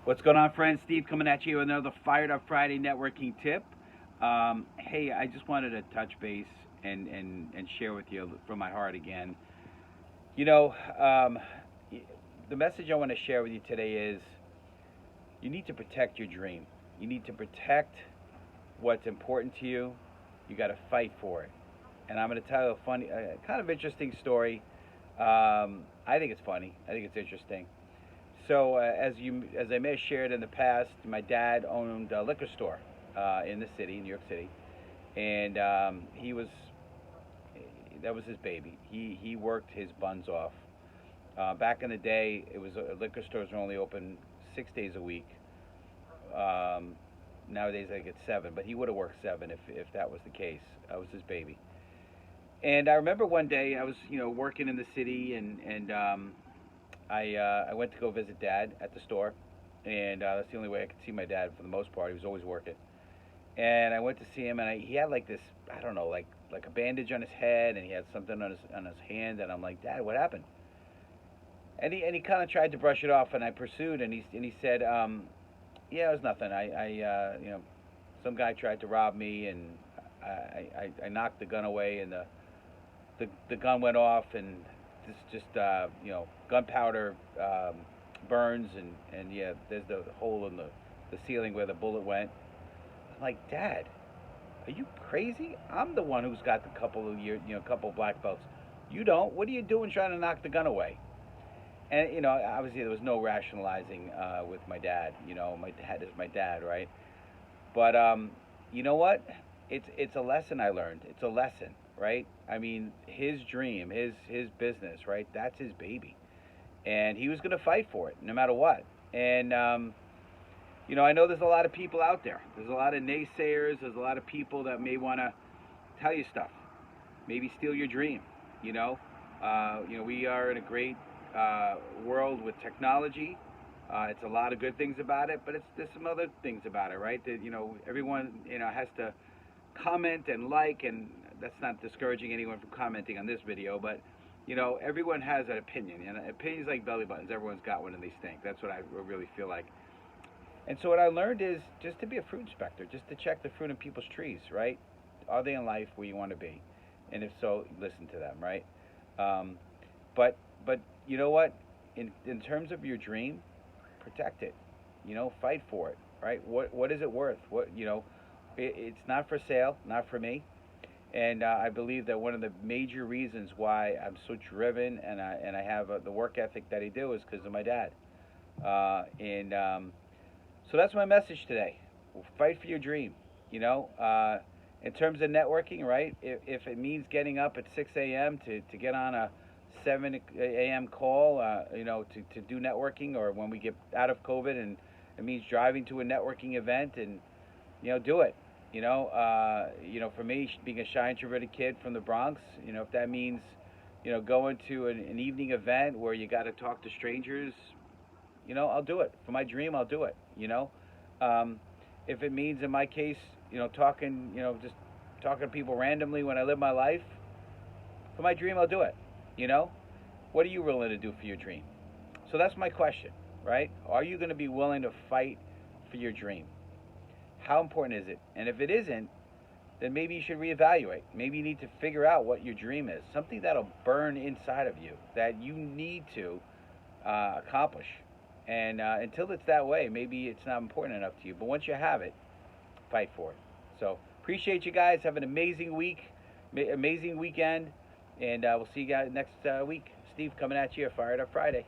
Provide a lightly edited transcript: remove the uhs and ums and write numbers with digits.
What's going on, friends? Steve coming at you with another Fired Up Friday networking tip. Hey, I just wanted to touch base and share with you from my heart again. You know, um, the message I want to share with you today is you need to protect your dream. You need to protect what's important to you. You got to fight for it. And I'm going to tell you a funny, kind of interesting story. I think it's funny. I think it's interesting. So as I may have shared in the past, my dad owned a liquor store in the city, New York City, and he was that was his baby. He worked his buns off. Back in the day, it was liquor stores were only open 6 days a week. Um, Nowadays, I get seven, but he would have worked seven if that was the case. That was his baby. And I remember one day I was working in the city and I went to go visit Dad at the store, and that's the only way I could see my dad for the most part. He was always working, and I went to see him, and he had like this, I don't know, like a bandage on his head, and he had something on his hand, and I'm like, Dad, what happened? And he kind of tried to brush it off, and I pursued, and he said, yeah, it was nothing. Some guy tried to rob me, and I knocked the gun away, and the gun went off, and this just gunpowder burns, and yeah, there's the hole in the ceiling where the bullet went. I'm like, Dad, are you crazy? I'm the one who's got the couple of couple of black belts. You don't. What are you doing trying to knock the gun away? And obviously there was no rationalizing with my dad. My dad is my dad, right? But you know what? It's a lesson I learned. It's a lesson, right? I mean, his dream, his business, right? That's his baby, and he was going to fight for it no matter what. And I know there's a lot of people out there. There's a lot of naysayers. There's a lot of people that may want to tell you stuff, maybe steal your dream. We are in a great world with technology. It's a lot of good things about it, but there's some other things about it, right? That everyone has to comment and like, and that's not discouraging anyone from commenting on this video, but everyone has an opinion, and opinions like belly buttons. Everyone's got one, and they stink. That's what I really feel like. And so what I learned is just to be a fruit inspector, just to check the fruit in people's trees, right? Are they in life where you want to be? And if so, listen to them, right? Um, but you know what? In terms of your dream, protect it. Fight for it, right? What is it worth? It's not for sale, not for me. And I believe that one of the major reasons why I'm so driven and I have the work ethic that I do is because of my dad. And So that's my message today. Fight for your dream. In terms of networking, right? If it means getting up at 6 a.m. to get on a 7 a.m. call, to do networking, or when we get out of COVID and it means driving to a networking event, and do it. For me, being a shy, introverted kid from the Bronx, if that means, going to an evening event where you got to talk to strangers, I'll do it. For my dream, I'll do it. Um, if it means, in my case, talking, just talking to people randomly when I live my life, for my dream, I'll do it. You know, what are you willing to do for your dream? So that's my question, right? Are you going to be willing to fight for your dream? How important is it? And if it isn't, then maybe you should reevaluate. Maybe you need to figure out what your dream is, something that'll burn inside of you that you need to accomplish. And until it's that way, maybe it's not important enough to you. But once you have it, fight for it. So appreciate you guys. Have an amazing week, amazing weekend, and we'll see you guys next week. Steve coming at you, Fired Up Friday.